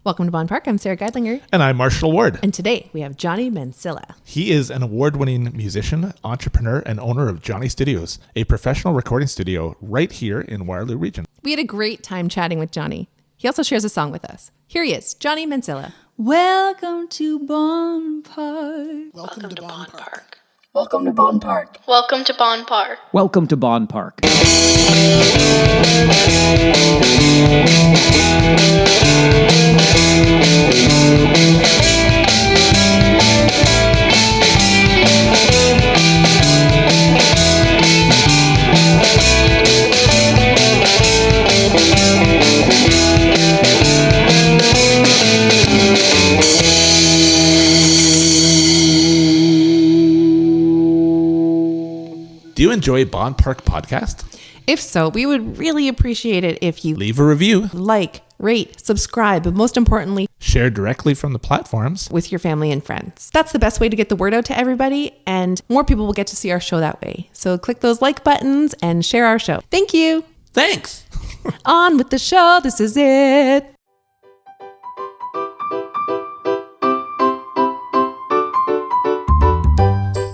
Welcome to Bonn Park. I'm Sara Geidlinger. And I'm Marshall Ward. And today we have Jony Mansilla. He is an award-winning musician, entrepreneur, and owner of Jony Studios, a professional recording studio right here in Waterloo Region. We had a great time chatting with Jony. He also shares a song with us. Here he is, Jony Mansilla. Welcome to Bonn Park. Welcome to Bonn Park. Welcome to Bonn Park. Welcome to Bonn Park. Welcome to Bonn Park. Do you enjoy Bonn Park podcast? If so, we would really appreciate it if you Leave a review, like, rate, subscribe, but most importantly, share directly from the platforms with your family and friends. That's the best way to get the word out to everybody, and more people will get to see our show that way. So click those like buttons and share our show. Thank you. Thanks. On with the show. This is it.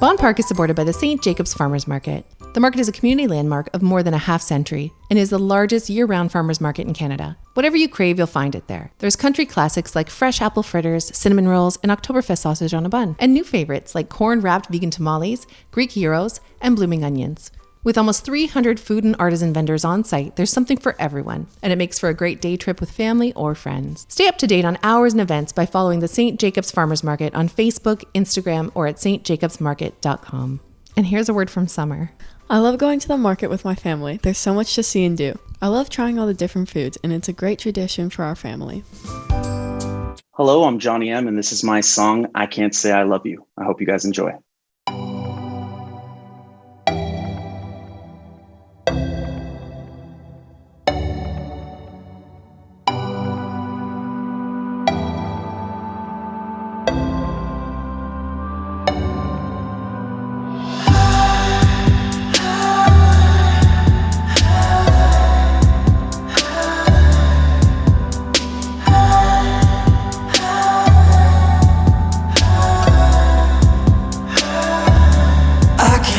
Bonn Park is supported by the St. Jacobs Farmers Market. The market is a community landmark of more than a half century and is the largest year-round farmers market in Canada. Whatever you crave, you'll find it there. There's country classics like fresh apple fritters, cinnamon rolls, and Oktoberfest sausage on a bun, and new favorites like corn-wrapped vegan tamales, Greek gyros, and blooming onions. With almost 300 food and artisan vendors on site, there's something for everyone, and it makes for a great day trip with family or friends. Stay up to date on hours and events by following the St. Jacobs Farmers Market on Facebook, Instagram, or at stjacobsmarket.com. And here's a word from Summer. I love going to the market with my family. There's so much to see and do. I love trying all the different foods, and it's a great tradition for our family. Hello, I'm Jony M, and this is my song, I Can't Say I Love You. I hope you guys enjoy.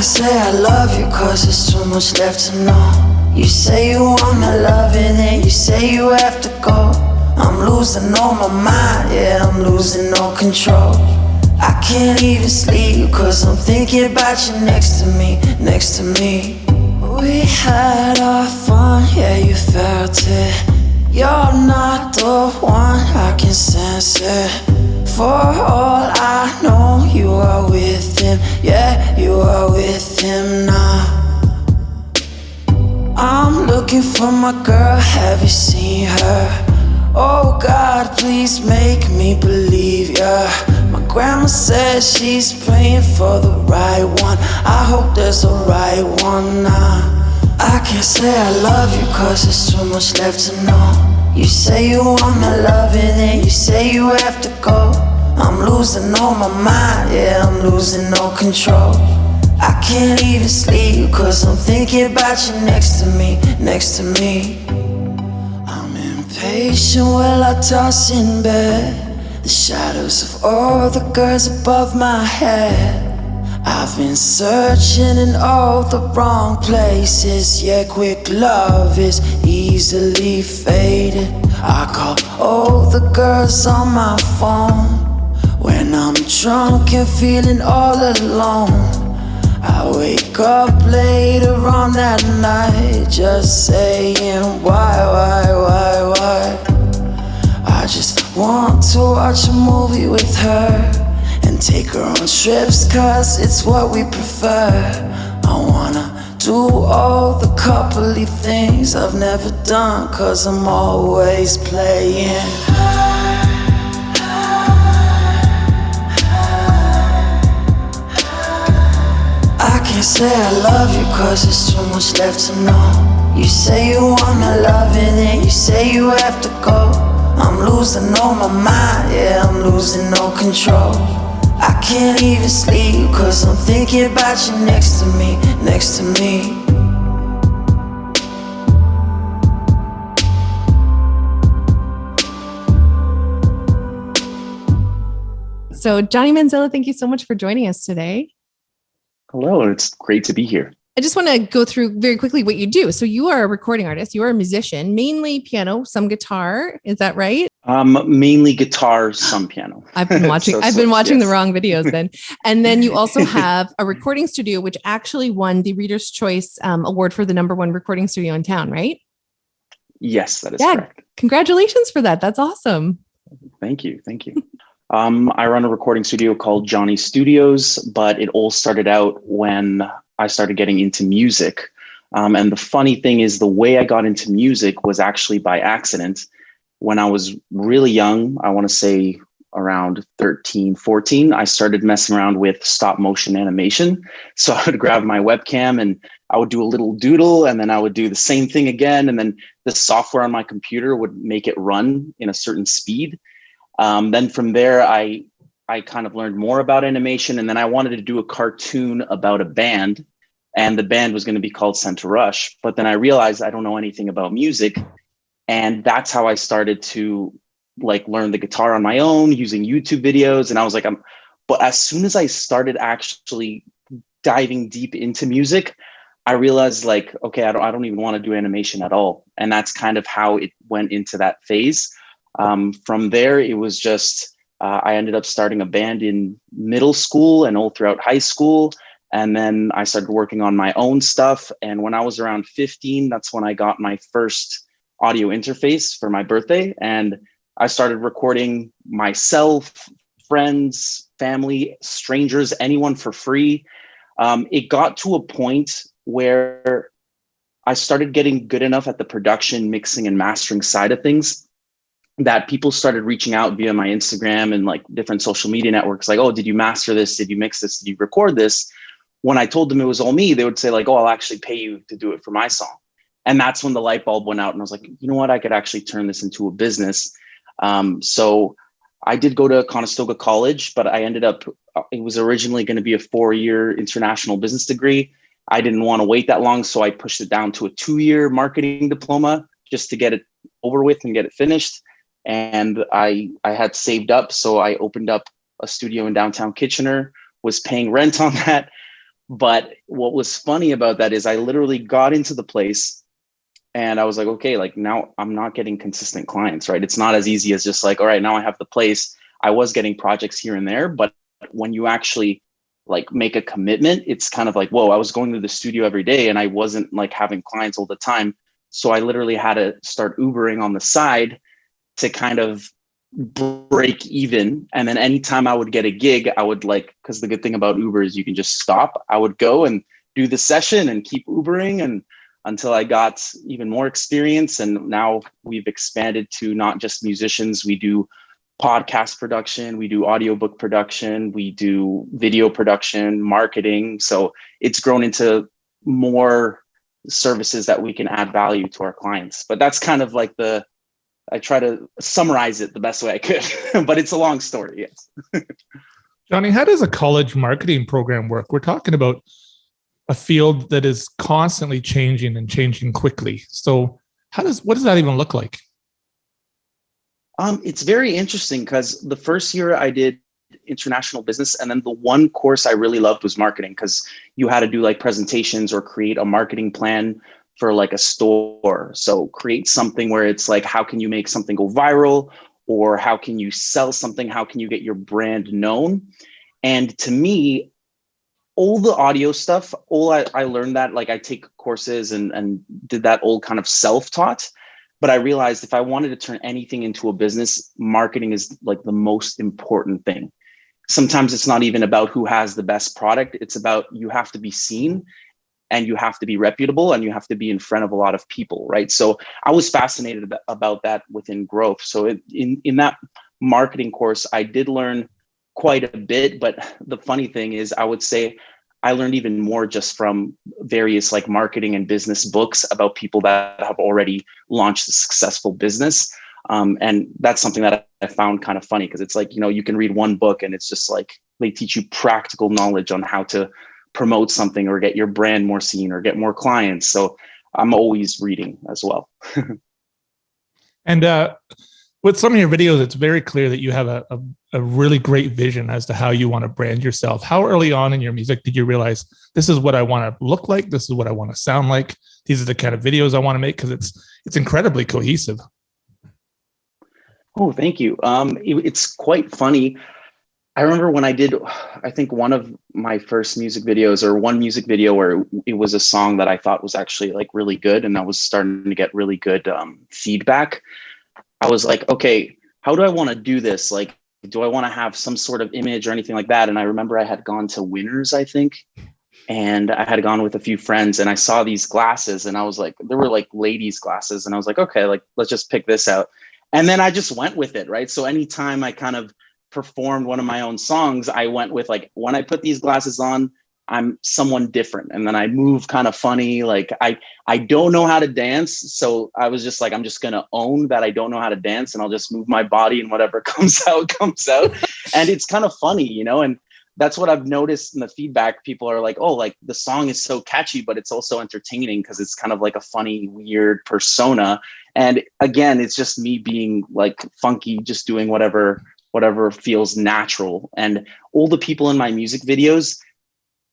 Say I love you cause there's too much left to know. You say you want my love and then you say you have to go. I'm losing all my mind, yeah, I'm losing all control. I can't even sleep cause I'm thinking about you next to me, next to me. We had our fun, yeah, you felt it. You're not the one, I can sense it. For all I know, you are with him, yeah, you are with him now. I'm looking for my girl, have you seen her? Oh God, please make me believe ya. My grandma says she's praying for the right one. I hope there's a right one now. I can't say I love you cause there's too much left to know. You say you want my love and then you say you have to go. I'm losing all my mind, yeah, I'm losing all control. I can't even sleep cause I'm thinking about you next to me, next to me. I'm impatient while I toss in bed, the shadows of all the girls above my head. I've been searching in all the wrong places, yeah, quick love is easily faded. I call all the girls on my phone when I'm drunk and feeling all alone. I wake up later on that night just saying why. I just want to watch a movie with her and take her on trips cause it's what we prefer. I wanna do all the coupley things I've never done cause I'm always playing. I can't say I love you cause there's too much left to know. You say you want my love and then you say you have to go. I'm losing all my mind, yeah, I'm losing all control. I can't even sleep cause I'm thinking about you next to me, next to me. So Jony Mansilla, thank you so much for joining us today. Hello, it's great to be here. I just want to go through very quickly what you do. So you are a recording artist, you are a musician, mainly piano, some guitar. Is that right? Mainly guitar, some piano. I've been watching Yes. the wrong videos then. And then you also have a recording studio, which actually won the Reader's Choice Award for the #1 recording studio in town, right? Yes, that is correct. Congratulations for that. That's awesome. Thank you. I run a recording studio called Jony Studios, but it all started out when I started getting into music. And the funny thing is, the way I got into music was actually by accident. When I was really young, I want to say around 13, 14, I started messing around with stop motion animation. So I would grab my webcam and I would do a little doodle, and then I would do the same thing again. And then the software on my computer would make it run in a certain speed. Then from there, I kind of learned more about animation, and then I wanted to do a cartoon about a band, and the band was going to be called Center Rush. But then I realized I don't know anything about music, and that's how I started to learn the guitar on my own using YouTube videos. And I was like, but as soon as I started actually diving deep into music, I realized okay, I don't even want to do animation at all. And that's kind of how it went into that phase. From there, it was just, I ended up starting a band in middle school and all throughout high school. And then I started working on my own stuff. And when I was around 15, that's when I got my first audio interface for my birthday. And I started recording myself, friends, family, strangers, anyone for free. It got to a point where I started getting good enough at the production, mixing, and mastering side of things that people started reaching out via my Instagram and different social media networks. Oh, did you master this? Did you mix this? Did you record this? When I told them it was all me, they would say oh, I'll actually pay you to do it for my song. And that's when the light bulb went out. And I was like, you know what? I could actually turn this into a business. So I did go to Conestoga College, but I ended up, it was originally going to be a 4-year international business degree. I didn't want to wait that long. So I pushed it down to a 2-year marketing diploma just to get it over with and get it finished. And I had saved up. So I opened up a studio in downtown Kitchener, was paying rent on that. But what was funny about that is I literally got into the place and I was like, okay, now I'm not getting consistent clients, right? It's not as easy as just all right, now I have the place. I was getting projects here and there, but when you actually make a commitment, it's kind of whoa, I was going to the studio every day and I wasn't having clients all the time. So I literally had to start Ubering on the side to kind of break even. And then anytime I would get a gig, I would because the good thing about Uber is you can just stop. I would go and do the session and keep Ubering and until I got even more experience. And now we've expanded to not just musicians. We do podcast production, we do audiobook production, we do video production, marketing. So it's grown into more services that we can add value to our clients. But that's kind of I try to summarize it the best way I could, but it's a long story. Yes. Jony, how does a college marketing program work? We're talking about a field that is constantly changing and changing quickly. So what does that even look like? It's very interesting because the first year I did international business, and then the one course I really loved was marketing because you had to do presentations or create a marketing plan for a store. So create something where it's how can you make something go viral, or how can you sell something? How can you get your brand known? And to me, all the audio stuff, I learned that I take courses and did that all kind of self-taught. But I realized if I wanted to turn anything into a business, marketing is the most important thing. Sometimes it's not even about who has the best product. It's about you have to be seen and you have to be reputable and you have to be in front of a lot of people, right? So I was fascinated about that within growth. So in that marketing course, I did learn quite a bit, but the funny thing is I would say I learned even more just from various marketing and business books about people that have already launched a successful business. And that's something that I found kind of funny because it's you can read one book and it's just they teach you practical knowledge on how to promote something or get your brand more seen or get more clients. So I'm always reading as well. And with some of your videos, it's very clear that you have a really great vision as to how you want to brand yourself. How early on in your music did you realize this is what I want to look like? This is what I want to sound like. These are the kind of videos I want to make, because it's incredibly cohesive. Oh, thank you. It's quite funny. I remember when I did, I think one of my first music videos, or one music video where it was a song that I thought was actually like really good, and I was starting to get really good feedback. I was like, okay, how do I want to do this? Like, do I want to have some sort of image or anything like that? And I remember I had gone to Winners, I think, and I had gone with a few friends, and I saw these glasses, and I was like, there were like ladies' glasses, and I was like, okay, like let's just pick this out. And then I just went with it, right? So anytime I kind of performed one of my own songs, I went with like, when I put these glasses on, I'm someone different. And then I move kind of funny. Like I don't know how to dance. So I was just like, I'm just going to own that I don't know how to dance, and I'll just move my body, and whatever comes out, comes out. And it's kind of funny, you know? And that's what I've noticed in the feedback. People are like, oh, like the song is so catchy, but it's also entertaining because it's kind of like a funny, weird persona. And again, it's just me being like funky, just doing whatever feels natural. And all the people in my music videos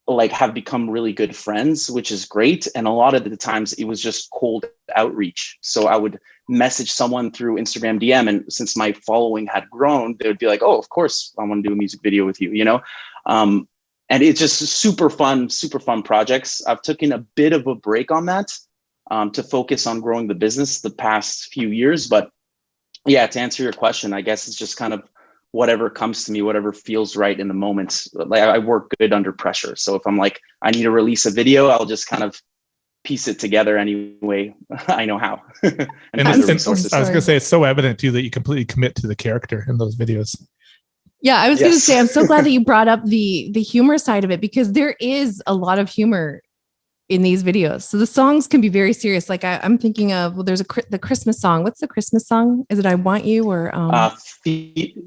like have become really good friends, which is great. And a lot of the times it was just cold outreach. So I would message someone through Instagram DM, and since my following had grown, they would be like, oh, of course I want to do a music video with you, you know? And it's just super fun projects. I've taken a bit of a break on that to focus on growing the business the past few years. But yeah, to answer your question, I guess it's just kind of whatever comes to me, whatever feels right in the moment. Like I work good under pressure. So if I'm like, I need to release a video, I'll just kind of piece it together anyway I know how. And I was going to say, it's so evident too that you completely commit to the character in those videos. Yeah, I was going to say, I'm so glad that you brought up the humor side of it, because there is a lot of humor in these videos. So the songs can be very serious. Like I'm thinking of, well, there's the Christmas song. What's the Christmas song? Is it I Want You, or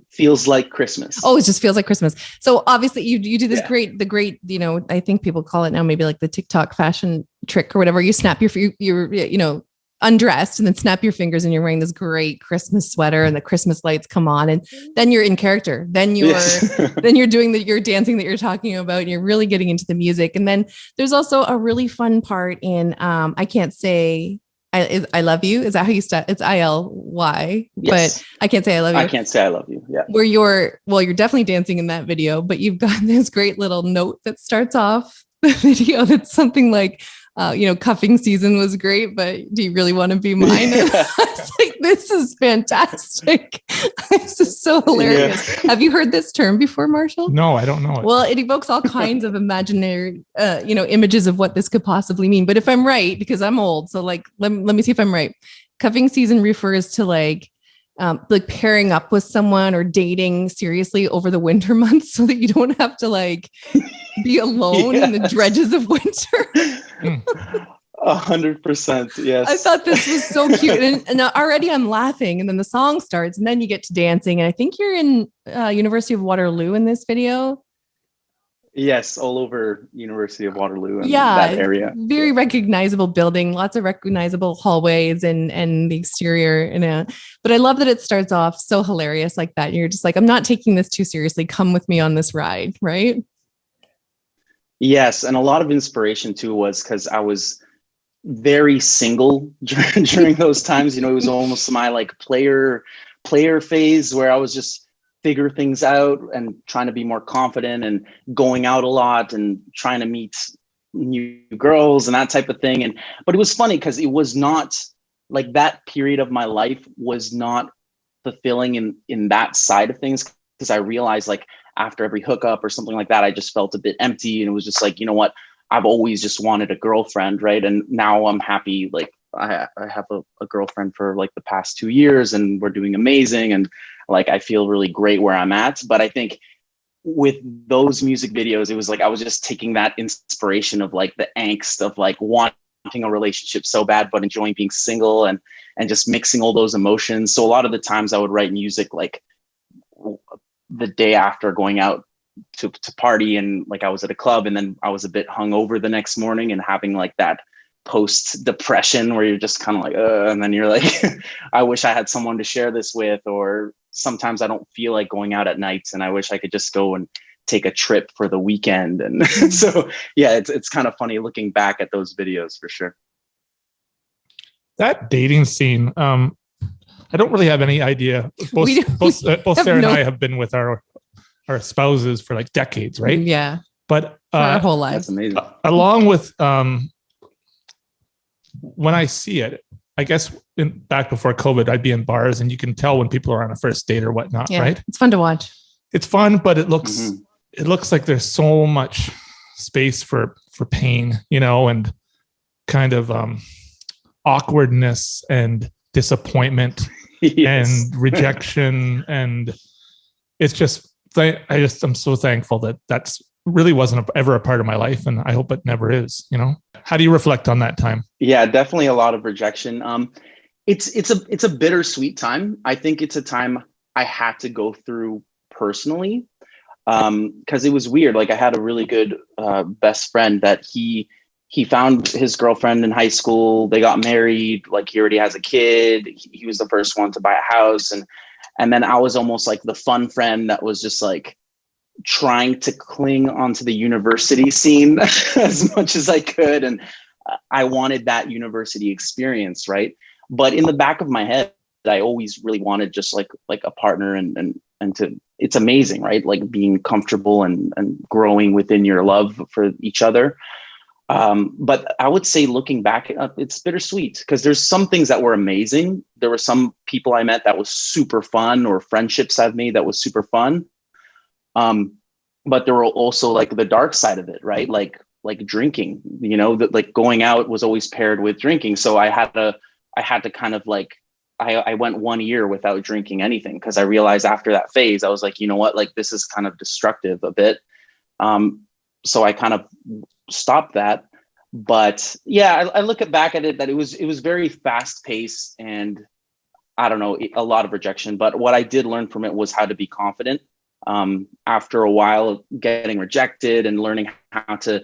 Feels Like Christmas? Oh, it just feels like Christmas. So obviously you do this great, you know, I think people call it now maybe like the TikTok fashion trick or whatever. You snap your you know, undressed and then snap your fingers, and you're wearing this great Christmas sweater, and the Christmas lights come on, and then you're in character. Then you're then you're doing your dancing that you're talking about, and you're really getting into the music. And then there's also a really fun part in I Can't Say I Love You. Is that how you start? It's ILY, yes. But I Can't Say I Love You. I Can't Say I Love You. Yeah. Where you're definitely dancing in that video, but you've got this great little note that starts off the video that's something like, you know, cuffing season was great, but do you really want to be mine? Yeah. I was like, this is fantastic. This is so hilarious. Yeah. Have you heard this term before, Marshall? No, I don't know it. Well, it evokes all kinds of imaginary, you know, images of what this could possibly mean. But if I'm right, because I'm old, so like, let me see if I'm right. Cuffing season refers to like pairing up with someone or dating seriously over the winter months, so that you don't have to like be alone in the dredges of winter. 100%. Yes. I thought this was so cute. And already I'm laughing, and then the song starts, and then you get to dancing. And I think you're in University of Waterloo in this video. Yes, all over University of Waterloo and that area. Very recognizable building, lots of recognizable hallways and the exterior. But I love that it starts off so hilarious like that. And you're just like, I'm not taking this too seriously. Come with me on this ride, right? Yes, and a lot of inspiration too was because I was very single during those times. You know, it was almost my like player phase where I was just figure things out and trying to be more confident and going out a lot and trying to meet new girls and that type of thing. But it was funny because it was not like that period of my life was not fulfilling in that side of things, because I realized like after every hookup or something like that, I just felt a bit empty, and it was just like, you know what, I've always just wanted a girlfriend, right? And now I'm happy, like I have a girlfriend for like the past 2 years, and we're doing amazing, and like I feel really great where I'm at. But I think with those music videos, it was like I was just taking that inspiration of like the angst of like wanting a relationship so bad but enjoying being single, and just mixing all those emotions. So a lot of the times I would write music like the day after going out to party, and like I was at a club, and then I was a bit hungover the next morning, and having like that post depression where you're just kind of like, and then you're like, I wish I had someone to share this with, or sometimes I don't feel like going out at nights and I wish I could just go and take a trip for the weekend. And so, yeah, it's kind of funny looking back at those videos for sure. That dating scene, I don't really have any idea. Both Sarah and I have been with our spouses for like decades, right? Yeah. But for our whole lives. That's amazing. Along with when I see it, I guess back before COVID, I'd be in bars and you can tell when people are on a first date or whatnot, right? It's fun to watch. It's fun, but it looks like there's so much space for pain, and kind of awkwardness and disappointment and rejection. And it's just, I'm so thankful that that's really wasn't ever a part of my life. And I hope it never is, How do you reflect on that time? Yeah, definitely a lot of rejection. It's a bittersweet time. I think it's a time I had to go through personally, because it was weird. Like I had a really good best friend that he found his girlfriend in high school. They got married. Like he already has a kid. He was the first one to buy a house. And then I was almost like the fun friend that was just like trying to cling onto the university scene as much as I could. And I wanted that university experience, right? But in the back of my head, I always really wanted just like a partner and to, it's amazing, right? Like being comfortable and growing within your love for each other. But I would say looking back, it's bittersweet because there's some things that were amazing. There were some people I met that was super fun, or friendships I've made that was super fun. But there were also like the dark side of it, right? Like drinking, that like going out was always paired with drinking. So I had to kind of like, I went 1 year without drinking anything because I realized after that phase, I was like, you know what, like this is kind of destructive a bit. So I kind of stopped that. But yeah, I look back at it that it was very fast paced and I don't know, a lot of rejection. But what I did learn from it was how to be confident. After a while of getting rejected and learning how to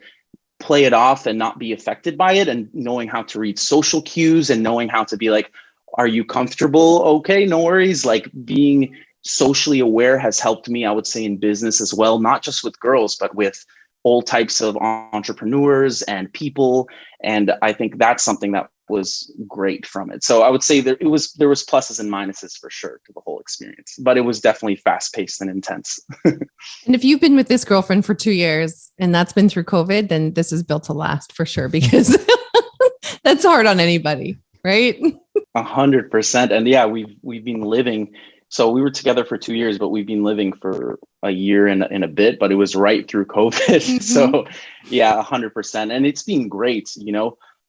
play it off and not be affected by it, and knowing how to read social cues and knowing how to be like, are you comfortable? Okay, no worries. Like being socially aware has helped me, I would say, in business as well, not just with girls, but with all types of entrepreneurs and people. And I think that's something that was great from it. So I would say there was pluses and minuses for sure to the whole experience, but it was definitely fast paced and intense. And if you've been with this girlfriend for 2 years and that's been through COVID, then this is built to last for sure, because that's hard on anybody, right? 100%. And yeah, we've been living. So we were together for 2 years, but we've been living for a year and a bit, but it was right through COVID. Mm-hmm. So yeah, 100%. And it's been great.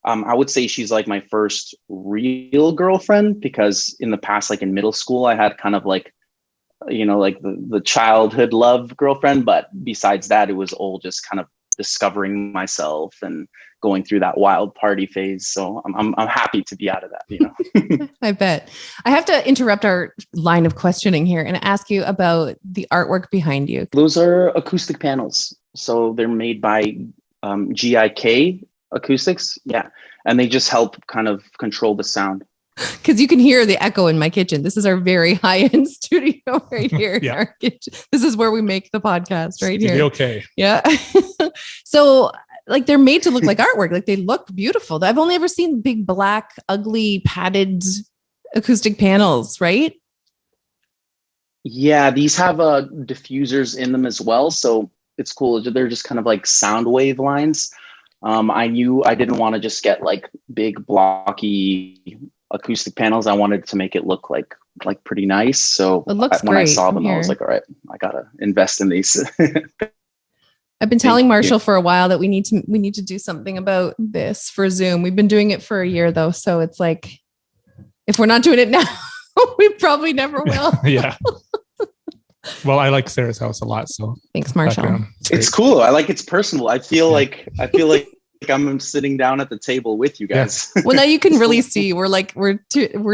I would say she's like my first real girlfriend, because in the past, like in middle school, I had kind of like, like the childhood love girlfriend. But besides that, it was all just kind of discovering myself and going through that wild party phase. So I'm happy to be out of that, I bet. I have to interrupt our line of questioning here and ask you about the artwork behind you. Those are acoustic panels. So they're made by GIK Acoustics. Yeah. And they just help kind of control the sound. Because you can hear the echo in my kitchen. This is our very high-end studio right here in our kitchen. This is where we make the podcast right here. Okay. Yeah. So like they're made to look like artwork. Like they look beautiful. I've only ever seen big, black, ugly, padded acoustic panels, right? Yeah. These have diffusers in them as well. So it's cool. They're just kind of like sound wave lines. I knew I didn't want to just get like big blocky acoustic panels. I wanted to make it look like pretty nice. So it looks when great I saw them, here. I was like, all right, I gotta invest in these. I've been telling Marshall for a while that we need to do something about this for Zoom. We've been doing it for a year though. So it's like, if we're not doing it now, we probably never will. Yeah. Well, I like Sarah's house a lot. So thanks, Marshall. It's cool. I like it's personal. I feel like I'm sitting down at the table with you guys. Well, now you can really see we're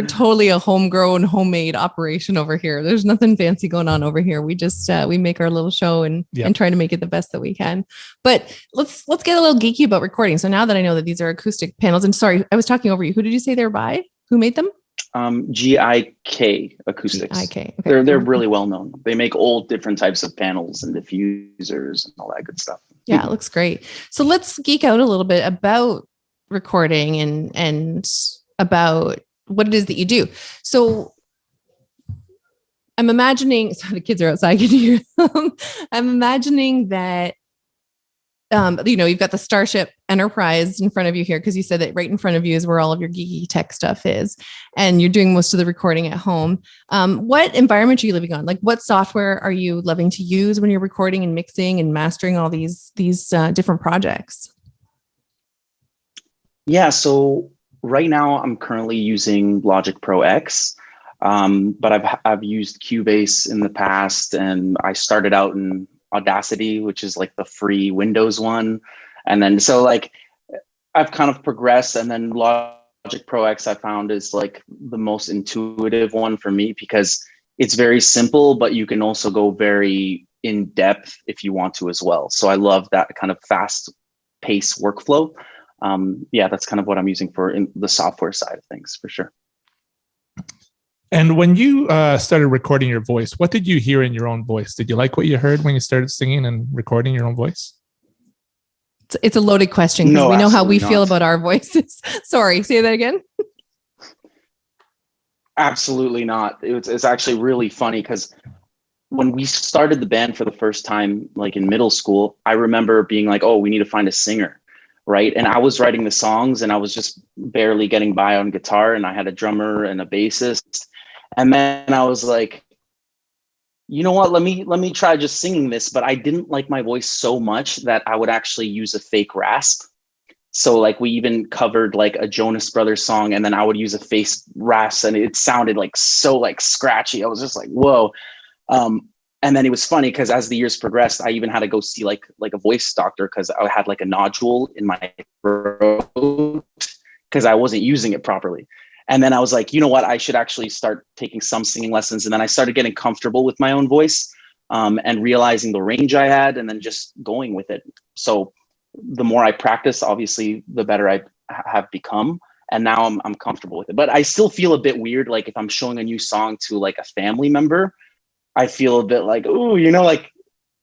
totally a homegrown, homemade operation over here. There's nothing fancy going on over here. We just we make our little show and try to make it the best that we can. But let's get a little geeky about recording. So now that I know that these are acoustic panels, and sorry, I was talking over you. Who did you say they're by? Who made them? GIK Acoustics. GIK. Okay. They're really well known. They make all different types of panels and diffusers and all that good stuff. Yeah, it looks great. So let's geek out a little bit about recording and about what it is that you do. So I'm imagining, so the kids are outside, I can hear them. I'm imagining that you've got the Starship Enterprise in front of you here, because you said that right in front of you is where all of your geeky tech stuff is, and you're doing most of the recording at home. What environment are you living on? Like, what software are you loving to use when you're recording and mixing and mastering all these different projects? Yeah, so right now I'm currently using Logic Pro X, but I've used Cubase in the past, and I started out in Audacity, which is like the free Windows one. And then, so like I've kind of progressed, and then Logic Pro X I found is like the most intuitive one for me, because it's very simple, but you can also go very in depth if you want to as well. So I love that kind of fast pace workflow. That's kind of what I'm using for in the software side of things, for sure. And when you started recording your voice, what did you hear in your own voice? Did you like what you heard when you started singing and recording your own voice? It's a loaded question, because we know how we feel about our voices. Sorry, say that again. Absolutely not. It's actually really funny, because when we started the band for the first time, like in middle school, I remember being like, oh, we need to find a singer. Right. And I was writing the songs, and I was just barely getting by on guitar, and I had a drummer and a bassist. And then I was like, you know what, let me try just singing this. But I didn't like my voice so much that I would actually use a fake rasp. So like we even covered like a Jonas Brothers song, and then I would use a fake rasp, and it sounded like so like scratchy. I was just like, whoa. And then it was funny, because as the years progressed, I even had to go see like a voice doctor, because I had like a nodule in my throat because I wasn't using it properly. And then I was like, you know what, I should actually start taking some singing lessons. And then I started getting comfortable with my own voice, and realizing the range I had, and then just going with it. So the more I practice, obviously, the better I have become. And now I'm comfortable with it. But I still feel a bit weird, like if I'm showing a new song to like a family member, I feel a bit like, ooh, like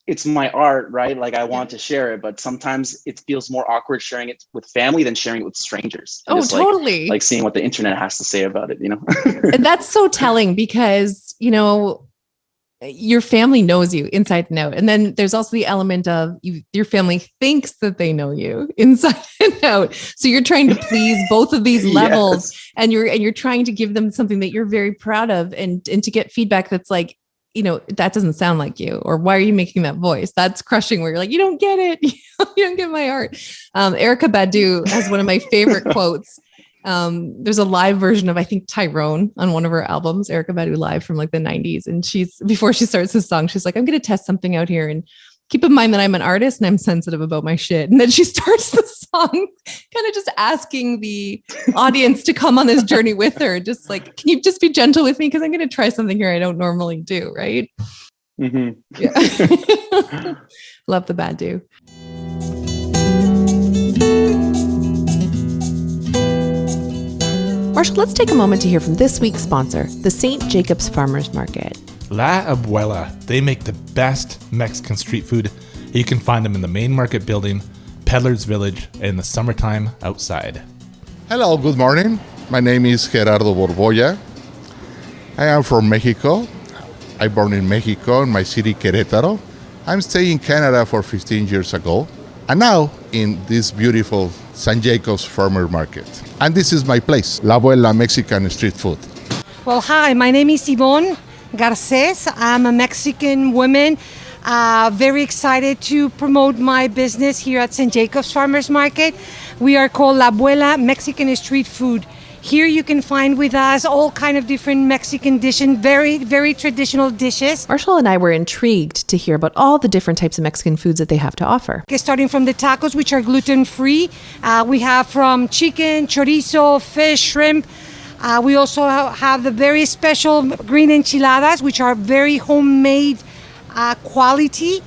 it's my art, right? Like I want to share it, but sometimes it feels more awkward sharing it with family than sharing it with strangers. Oh, totally. Like seeing what the internet has to say about it, And that's so telling, because, your family knows you inside and out. And then there's also the element of your family thinks that they know you inside and out. So you're trying to please both of these levels. Yes. and you're trying to give them something that you're very proud of, and to get feedback that's like, that doesn't sound like you, or why are you making that voice? That's crushing, where you're like, you don't get it. You don't get my art. Erykah Badu has one of my favorite quotes. There's a live version of, I think, Tyrone on one of her albums, Erykah Badu live from like the 90s. And before she starts this song, she's like, I'm going to test something out here, and keep in mind that I'm an artist and I'm sensitive about my shit. And then she starts the song kind of just asking the audience to come on this journey with her. Just like, can you just be gentle with me? Because I'm going to try something here I don't normally do. Right. Mm-hmm. Yeah. Love the Badu. Marshall, let's take a moment to hear from this week's sponsor, the St. Jacobs Farmers Market. La Abuela. They make the best Mexican street food. You can find them in the main market building, Peddler's Village, and in the summertime outside. Hello, good morning. My name is Gerardo Borbolla. I am from Mexico. I born in Mexico in my city, Querétaro. I'm staying in Canada for 15 years ago. And now in this beautiful St. Jacobs Farmer Market. And this is my place, La Abuela Mexican Street Food. Well, hi, my name is Yvonne Garces. I'm a Mexican woman, very excited to promote my business here at St. Jacobs Farmers Market. We are called La Abuela Mexican Street Food. Here you can find with us all kind of different Mexican dishes, very, very traditional dishes. Marshall and I were intrigued to hear about all the different types of Mexican foods that they have to offer. Okay, starting from the tacos, which are gluten-free. We have from chicken, chorizo, fish, shrimp. We also have the very special green enchiladas, which are very homemade quality.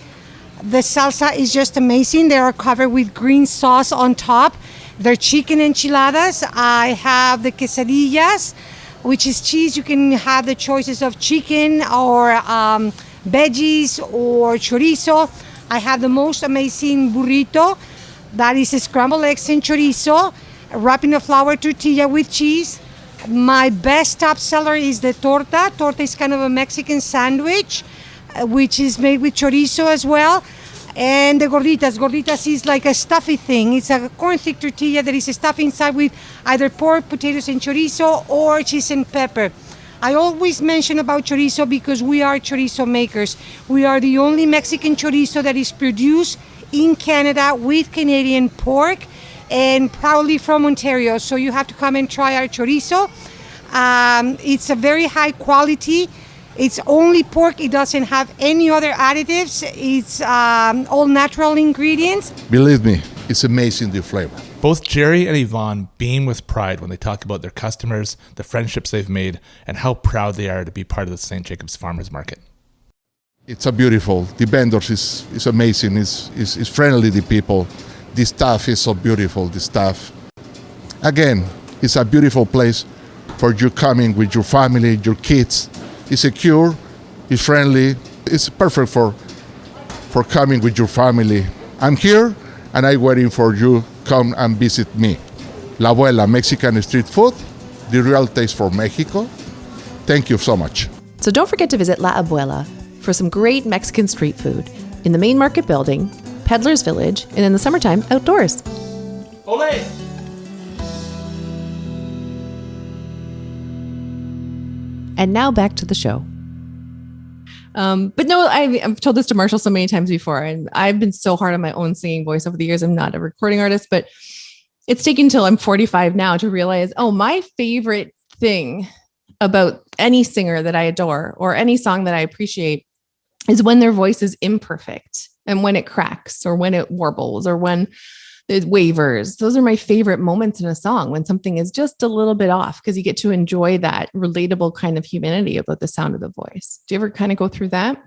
The salsa is just amazing. They are covered with green sauce on top. They're chicken enchiladas. I have the quesadillas, which is cheese. You can have the choices of chicken or veggies or chorizo. I have the most amazing burrito. That is a scrambled eggs and chorizo, wrapped in a flour tortilla with cheese. My best top seller is the torta. Torta is kind of a Mexican sandwich, which is made with chorizo as well. And the gorditas. Gorditas is like a stuffy thing. It's a corn thick tortilla that is stuffed inside with either pork, potatoes, and chorizo, or cheese and pepper. I always mention about chorizo because we are chorizo makers. We are the only Mexican chorizo that is produced in Canada with Canadian pork and proudly from Ontario. So you have to come and try our chorizo. It's a very high quality. It's only pork. It doesn't have any other additives. It's all natural ingredients. Believe me, it's amazing, the flavor. Both Jerry and Yvonne beam with pride when they talk about their customers, the friendships they've made, and how proud they are to be part of the St. Jacobs Farmers Market. It's a beautiful. The vendors is amazing. It's friendly, the people. The staff is so beautiful, the staff. Again, it's a beautiful place for you coming with your family, your kids. It's secure, it's friendly. It's perfect for coming with your family. I'm here and I'm waiting for you. Come and visit me. La Abuela, Mexican street food, the real taste for Mexico. Thank you so much. So don't forget to visit La Abuela for some great Mexican street food in the main market building, Peddler's Village, and in the summertime, outdoors. Ole! And now back to the show. But no, I've told this to Marshall so many times before, and I've been so hard on my own singing voice over the years. I'm not a recording artist, but it's taken till I'm 45 now to realize, my favorite thing about any singer that I adore or any song that I appreciate is when their voice is imperfect and when it cracks or when it warbles or when it wavers. Those are my favorite moments in a song, when something is just a little bit off, because you get to enjoy that relatable kind of humanity about the sound of the voice. Do you ever kind of go through that?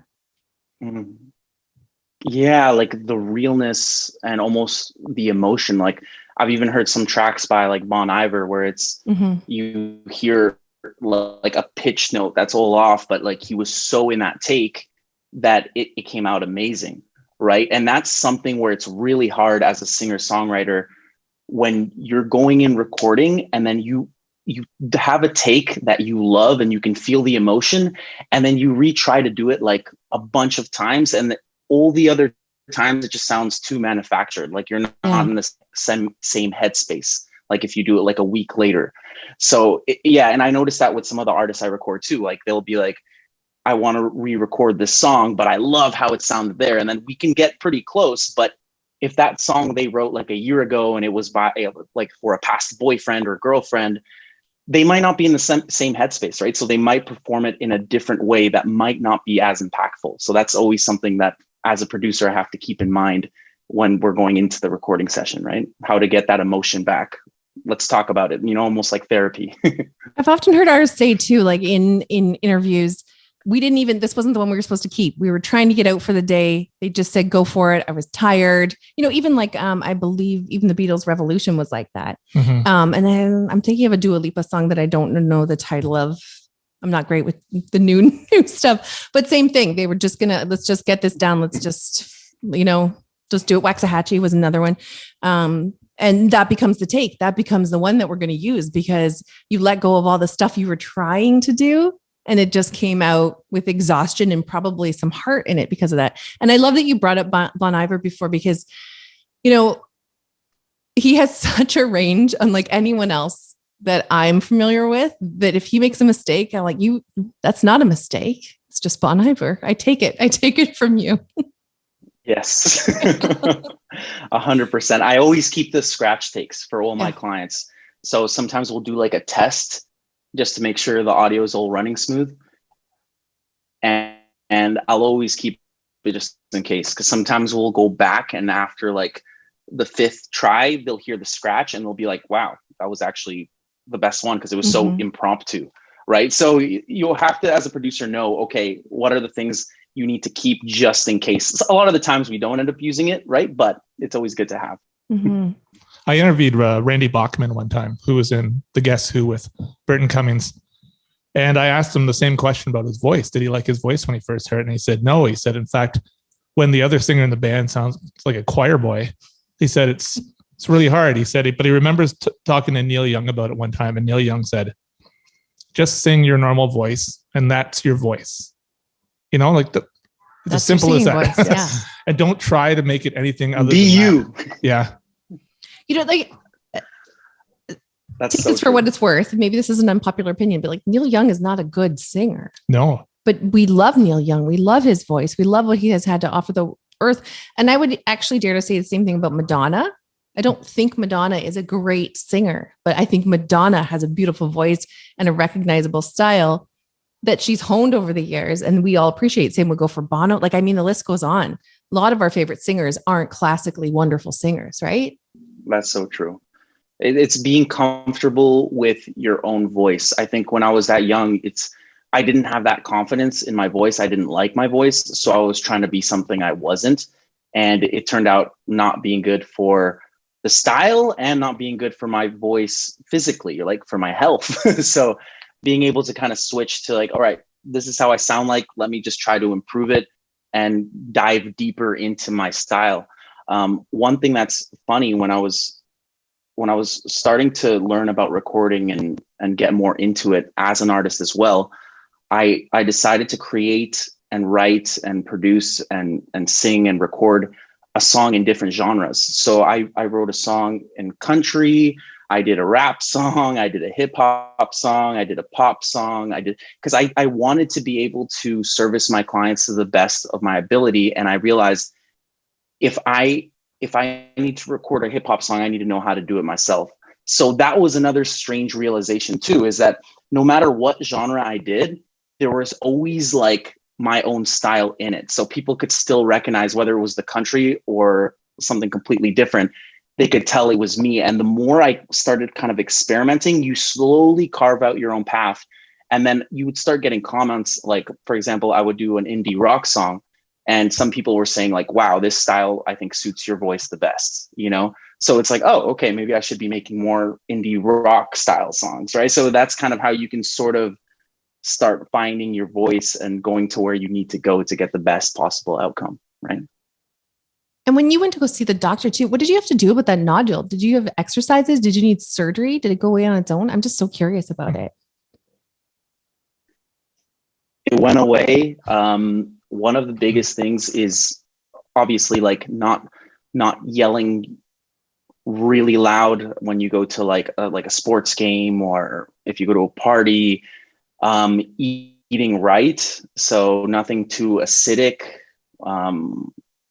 Yeah, like the realness and almost the emotion. Like I've even heard some tracks by like Bon Iver where it's you hear like a pitch note that's all off, but like he was so in that take that it came out amazing. Right. And that's something where it's really hard as a singer-songwriter when you're going in recording and then you have a take that you love and you can feel the emotion, and then you retry to do it like a bunch of times, and all the other times it just sounds too manufactured. Like you're not in the same headspace. Like if you do it like a week later. So and I noticed that with some other artists I record too. Like they'll be like, I want to re-record this song, but I love how it sounded there. And then we can get pretty close. But if that song they wrote like a year ago and it was by like for a past boyfriend or girlfriend, they might not be in the same headspace, right? So they might perform it in a different way that might not be as impactful. So that's always something that as a producer, I have to keep in mind when we're going into the recording session, right? How to get that emotion back. Let's talk about it, almost like therapy. I've often heard artists say too, like in interviews, this wasn't the one we were supposed to keep. We were trying to get out for the day. They just said, go for it. I was tired. Even like, I believe even the Beatles' Revolution was like that. And then I'm thinking of a Dua Lipa song that I don't know the title of. I'm not great with the new stuff, but same thing. They were just let's just get this down. Let's just, just do it. Waxahachie was another one. And that becomes the take. That becomes the one that we're going to use because you let go of all the stuff you were trying to do. And it just came out with exhaustion and probably some heart in it because of that. And I love that you brought up Bon Iver before because, he has such a range unlike anyone else that I'm familiar with, that if he makes a mistake, I'm like, that's not a mistake. It's just Bon Iver. I take it from you. Yes, 100%. I always keep the scratch takes for all my clients So sometimes we'll do like a test just to make sure the audio is all running smooth. And I'll always keep it just in case, because sometimes we'll go back and after like the 5th try, they'll hear the scratch and they'll be like, wow, that was actually the best one because it was so impromptu, right? So you'll have to, as a producer, know, okay, what are the things you need to keep just in case? A lot of the times we don't end up using it, right? But it's always good to have. Mm-hmm. I interviewed Randy Bachman one time, who was in The Guess Who with Burton Cummings. And I asked him the same question about his voice. Did he like his voice when he first heard it? And he said, no. He said, in fact, when the other singer in the band sounds like a choir boy, he said, it's really hard. He said, but he remembers talking to Neil Young about it one time. And Neil Young said, just sing your normal voice. And that's your voice. You know, like it's as simple as that. Voice, yeah. And don't try to make it anything other Be than you. That. Yeah. You know, like, that's take so this for true. what it's worth. Maybe this is an unpopular opinion, but like Neil Young is not a good singer. No. But we love Neil Young. We love his voice. We love what he has had to offer the earth. And I would actually dare to say the same thing about Madonna. I don't think Madonna is a great singer, but I think Madonna has a beautiful voice and a recognizable style that she's honed over the years. And we all appreciate. Same would go for Bono. Like, I mean, the list goes on. A lot of our favorite singers aren't classically wonderful singers, right? That's so true. It's being comfortable with your own voice. I think when I was that young, I didn't have that confidence in my voice. I didn't like my voice. So I was trying to be something I wasn't. And it turned out not being good for the style and not being good for my voice physically, like for my health. So being able to kind of switch to like, all right, this is how I sound like, let me just try to improve it and dive deeper into my style. One thing that's funny, when I was starting to learn about recording and get more into it as an artist as well, I decided to create and write and produce and sing and record a song in different genres. So I wrote a song in country, I did a rap song, I did a hip hop song, I did a pop song, because I wanted to be able to service my clients to the best of my ability. And I realized if I need to record a hip hop song, I need to know how to do it myself. So that was another strange realization too, is that no matter what genre I did, there was always like my own style in it. So people could still recognize whether it was the country or something completely different. They could tell it was me. And the more I started kind of experimenting, you slowly carve out your own path. And then you would start getting comments like, for example, I would do an indie rock song. And some people were saying like, wow, this style, I think suits your voice the best, you know? So it's like, oh, okay, maybe I should be making more indie rock style songs, right? So that's kind of how you can sort of start finding your voice and going to where you need to go to get the best possible outcome, right? And when you went to go see the doctor too, what did you have to do with that nodule? Did you have exercises? Did you need surgery? Did it go away on its own? I'm just so curious about it. It went away. One of the biggest things is obviously like not yelling really loud when you go to like a sports game, or if you go to a party. Eating right, so nothing too acidic,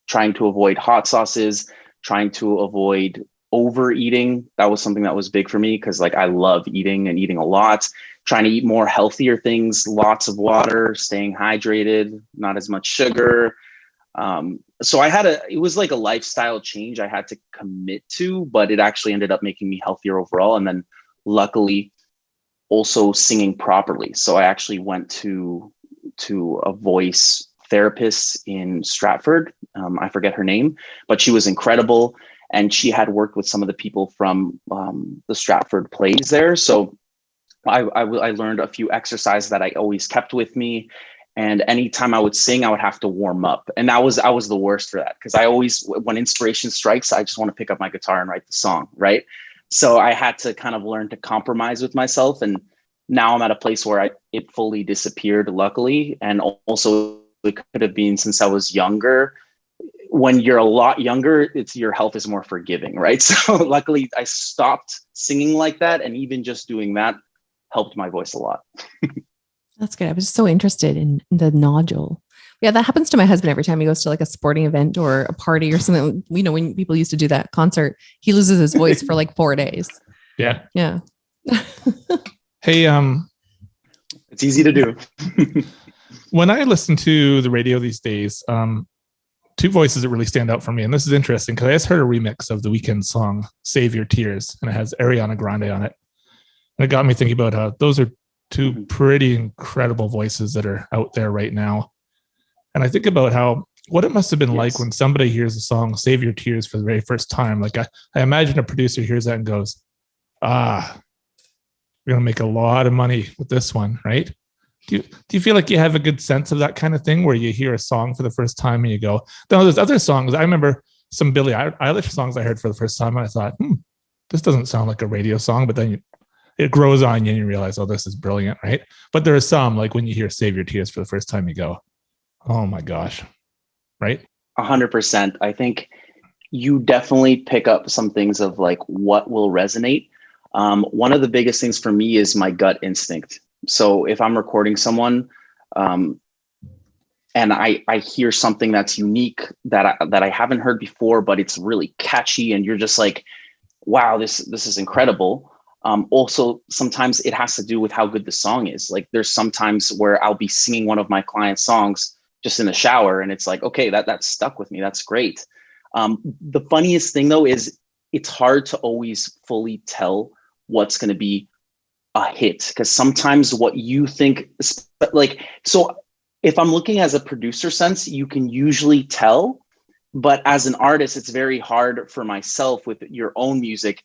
trying to avoid hot sauces, trying to avoid overeating. That was something that was big for me because like I love eating and eating a lot, trying to eat more healthier things, lots of water, staying hydrated, not as much sugar. So it was like a lifestyle change I had to commit to, but it actually ended up making me healthier overall. And then luckily also singing properly. So I actually went to a voice therapist in Stratford. I forget her name, but she was incredible. And she had worked with some of the people from the Stratford plays there. So I learned a few exercises that I always kept with me. And anytime I would sing, I would have to warm up. And I was the worst for that, because I always, when inspiration strikes, I just want to pick up my guitar and write the song, right? So I had to kind of learn to compromise with myself. And now I'm at a place where it fully disappeared, luckily. And also it could have been since I was younger. When you're a lot younger, your health is more forgiving, right? So luckily I stopped singing like that. And even just doing that helped my voice a lot. That's good. I was just so interested in the nodule. Yeah, that happens to my husband every time he goes to like a sporting event or a party or something. You know, when people used to do that concert, he loses his voice for like 4 days. Yeah. Yeah. Hey, It's easy to do. when I listen to the radio these days, two voices that really stand out for me, and this is interesting because I just heard a remix of the Weeknd song "Save Your Tears," and it has Ariana Grande on it, and it got me thinking about how those are two pretty incredible voices that are out there right now. And I think about how what it must have been like when somebody hears the song "Save Your Tears" for the very first time. Like I imagine a producer hears that and goes, we're gonna make a lot of money with this one, right? Do you feel like you have a good sense of that kind of thing where you hear a song for the first time and you go, no, there's other songs. I remember some Billie Eilish songs I heard for the first time and I thought, this doesn't sound like a radio song, but then it grows on you and you realize, oh, this is brilliant, right? But there are some, like when you hear "Save Your Tears" for the first time, you go, oh my gosh, right? 100%. I think you definitely pick up some things of like what will resonate. One of the biggest things for me is my gut instinct. So if I'm recording someone and I hear something that's unique that I haven't heard before, but it's really catchy and you're just like, wow, this is incredible. Also, sometimes it has to do with how good the song is. Like there's sometimes where I'll be singing one of my clients' songs just in the shower and it's like, okay, that stuck with me. That's great. The funniest thing though is it's hard to always fully tell what's going to be a hit because sometimes what you think, like, so if I'm looking as a producer sense, you can usually tell, but as an artist, it's very hard for myself with your own music.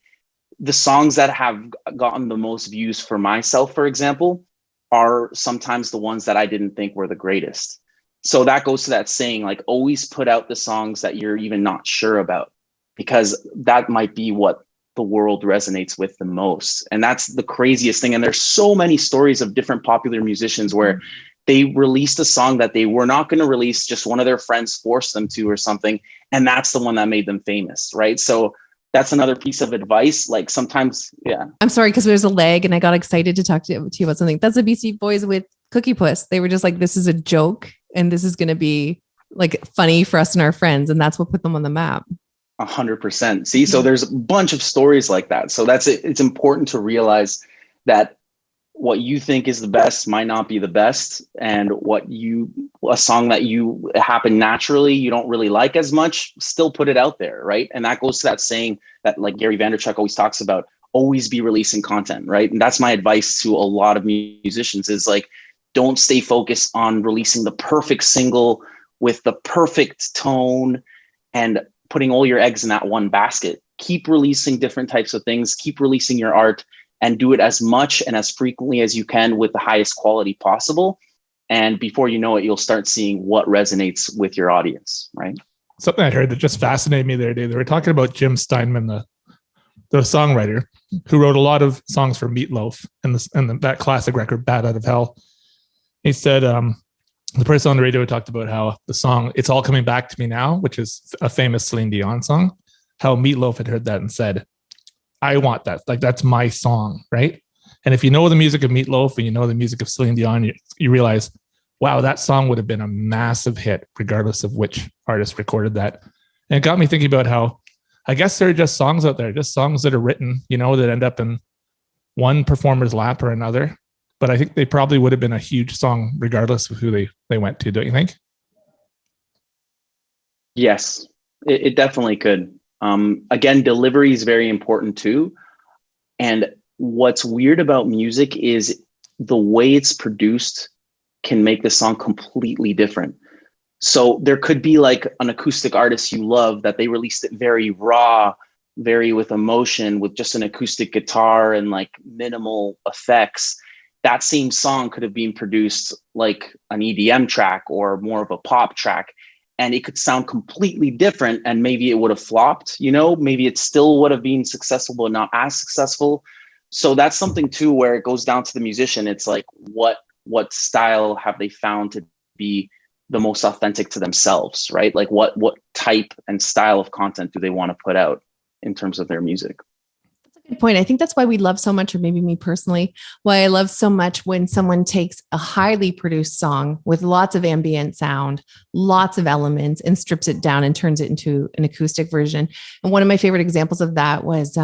The songs that have gotten the most views for myself, for example, are sometimes the ones that I didn't think were the greatest. So that goes to that saying, like, always put out the songs that you're even not sure about, because that might be what the world resonates with the most. And that's the craziest thing. And there's so many stories of different popular musicians where they released a song that they were not going to release, just one of their friends forced them to or something. And that's the one that made them famous, right? So that's another piece of advice. Like sometimes, yeah. I'm sorry, because there's a lag and I got excited to talk to you about something. That's the BC Boys with Cookie Puss. They were just like, this is a joke and this is going to be like funny for us and our friends. And that's what put them on the map. 100%. See, so there's a bunch of stories like that. So that's it. It's important to realize that what you think is the best might not be the best. And a song that you happen naturally, you don't really like as much, still put it out there. Right. And that goes to that saying that like Gary Vaynerchuk always talks about, always be releasing content. Right. And that's my advice to a lot of musicians is like, don't stay focused on releasing the perfect single with the perfect tone and putting all your eggs in that one basket. Keep releasing different types of things, keep releasing your art, and do it as much and as frequently as you can with the highest quality possible. And before you know it, you'll start seeing what resonates with your audience, right? Something I heard that just fascinated me the other day. They were talking about Jim Steinman, the songwriter, who wrote a lot of songs for Meatloaf and that classic record, Bat Out of Hell. He said, the person on the radio talked about how the song "It's All Coming Back to Me Now," which is a famous Celine Dion song, how Meatloaf had heard that and said, I want that. Like, that's my song, right? And if you know the music of Meatloaf and you know the music of Celine Dion, you realize, wow, that song would have been a massive hit, regardless of which artist recorded that. And it got me thinking about how, I guess there are just songs out there, just songs that are written, that end up in one performer's lap or another. But I think they probably would have been a huge song regardless of who they went to, don't you think? Yes, it definitely could. Again, delivery is very important too. And what's weird about music is the way it's produced can make the song completely different. So there could be like an acoustic artist you love that they released it very raw, very with emotion, with just an acoustic guitar and like minimal effects. That same song could have been produced like an EDM track or more of a pop track, and it could sound completely different. And maybe it would have flopped, maybe it still would have been successful, but not as successful. So that's something too, where it goes down to the musician. It's like, what style have they found to be the most authentic to themselves, right? Like what type and style of content do they want to put out in terms of their music? Good point. I think that's why we love so much, or maybe me personally, why I love so much when someone takes a highly produced song with lots of ambient sound, lots of elements, and strips it down and turns it into an acoustic version. And one of my favorite examples of that was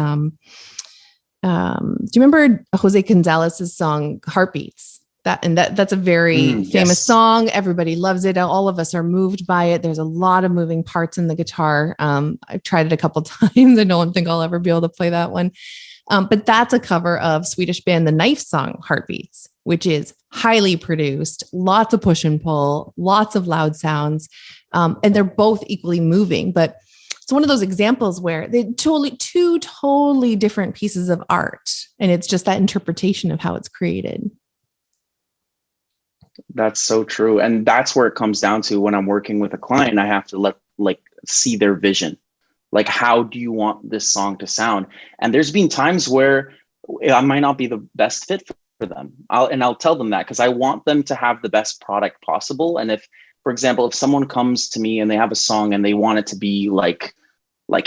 you remember Jose Gonzalez's song Heartbeats? That's a very famous song. Everybody loves it. All of us are moved by it. There's a lot of moving parts in the guitar. I've tried it a couple times. I don't think I'll ever be able to play that one. But that's a cover of Swedish band The Knife song Heartbeats, which is highly produced, lots of push and pull, lots of loud sounds. And they're both equally moving. But it's one of those examples where they're two totally different pieces of art. And it's just that interpretation of how it's created. That's so true. And that's where it comes down to when I'm working with a client, I have to see their vision. Like, how do you want this song to sound? And there's been times where I might not be the best fit for them. I'll tell them that because I want them to have the best product possible. And if, for example, if someone comes to me and they have a song and they want it to be like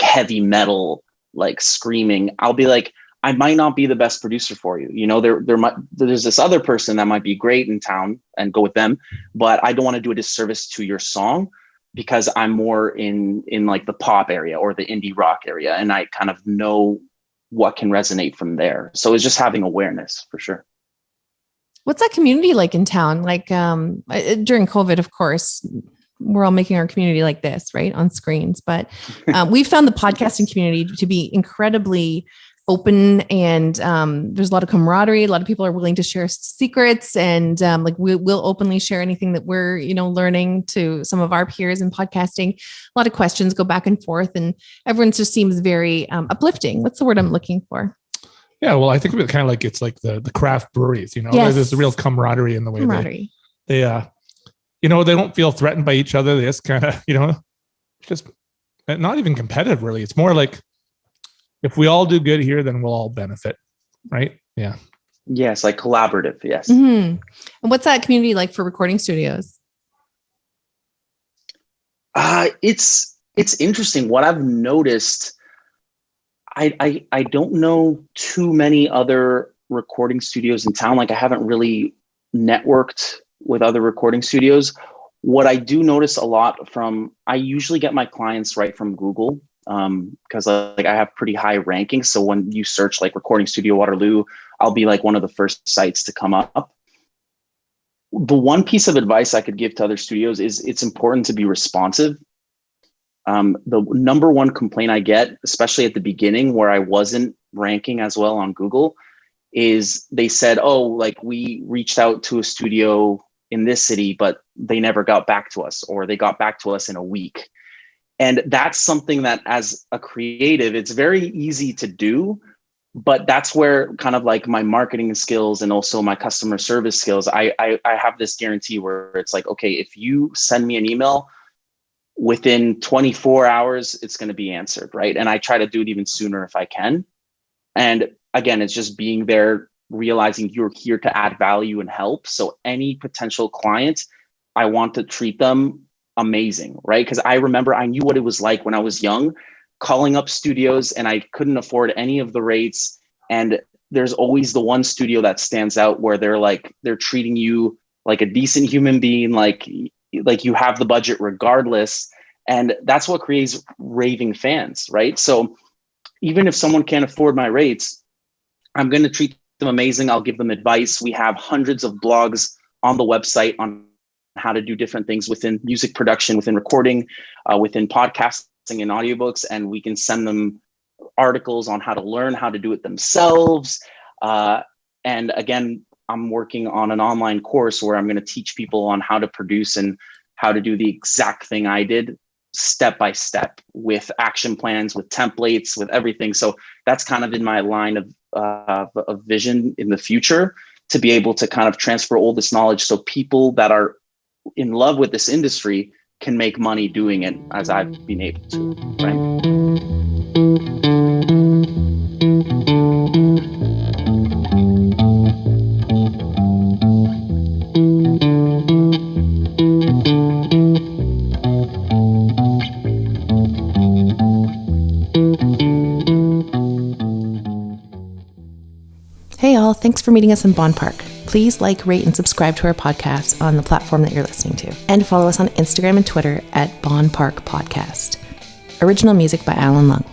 heavy metal, like screaming, I'll be like, I might not be the best producer for you. You know, there's this other person that might be great in town and go with them, but I don't want to do a disservice to your song because I'm more in like the pop area or the indie rock area. And I kind of know what can resonate from there. So it's just having awareness for sure. What's that community like in town? Like during COVID, of course, we're all making our community like this, right? On screens. But we've found the podcasting community to be incredibly open, and there's a lot of camaraderie. A lot of people are willing to share secrets, and we'll openly share anything that we're learning to some of our peers in podcasting. A lot of questions go back and forth, and everyone just seems very uplifting. What's the word I'm looking for? Yeah, well, I think of it kind of like it's like the craft breweries. Yes. There's a real camaraderie in the way they they don't feel threatened by each other. They just kind of just not even competitive really. It's more like, if we all do good here, then we'll all benefit, right? Yeah. Yes, like collaborative. Yes. Mm-hmm. And what's that community like for recording studios? It's interesting. What I've noticed, I don't know too many other recording studios in town. Like, I haven't really networked with other recording studios. What I do notice a lot I usually get my clients right from Google. Because I have pretty high rankings. So when you search like recording studio Waterloo, I'll be like one of the first sites to come up. The one piece of advice I could give to other studios is it's important to be responsive. The number one complaint I get, especially at the beginning where I wasn't ranking as well on Google, is they said, oh, like we reached out to a studio in this city, but they never got back to us, or they got back to us in a week. And that's something that as a creative, it's very easy to do, but that's where kind of like my marketing skills and also my customer service skills, I have this guarantee where it's like, okay, if you send me an email within 24 hours, it's going to be answered, right? And I try to do it even sooner if I can. And again, it's just being there, realizing you're here to add value and help. So any potential client, I want to treat them amazing, right? Because I remember I knew what it was like when I was young, calling up studios, and I couldn't afford any of the rates. And there's always the one studio that stands out where they're treating you like a decent human being, like you have the budget regardless. And that's what creates raving fans, right? So even if someone can't afford my rates, I'm going to treat them amazing. I'll give them advice. We have hundreds of blogs on the website on how to do different things within music production, within recording, within podcasting and audiobooks. And we can send them articles on how to learn how to do it themselves. And again, I'm working on an online course where I'm going to teach people on how to produce and how to do the exact thing I did step by step, with action plans, with templates, with everything. So that's kind of in my line of vision in the future, to be able to kind of transfer all this knowledge so people that are in love with this industry can make money doing it as I've been able to, right? Hey all, thanks for meeting us in Bonn Park. Please like, rate, and subscribe to our podcast on the platform that you're listening to. And follow us on Instagram and Twitter at Bonn Park Podcast. Original music by Alan Lung.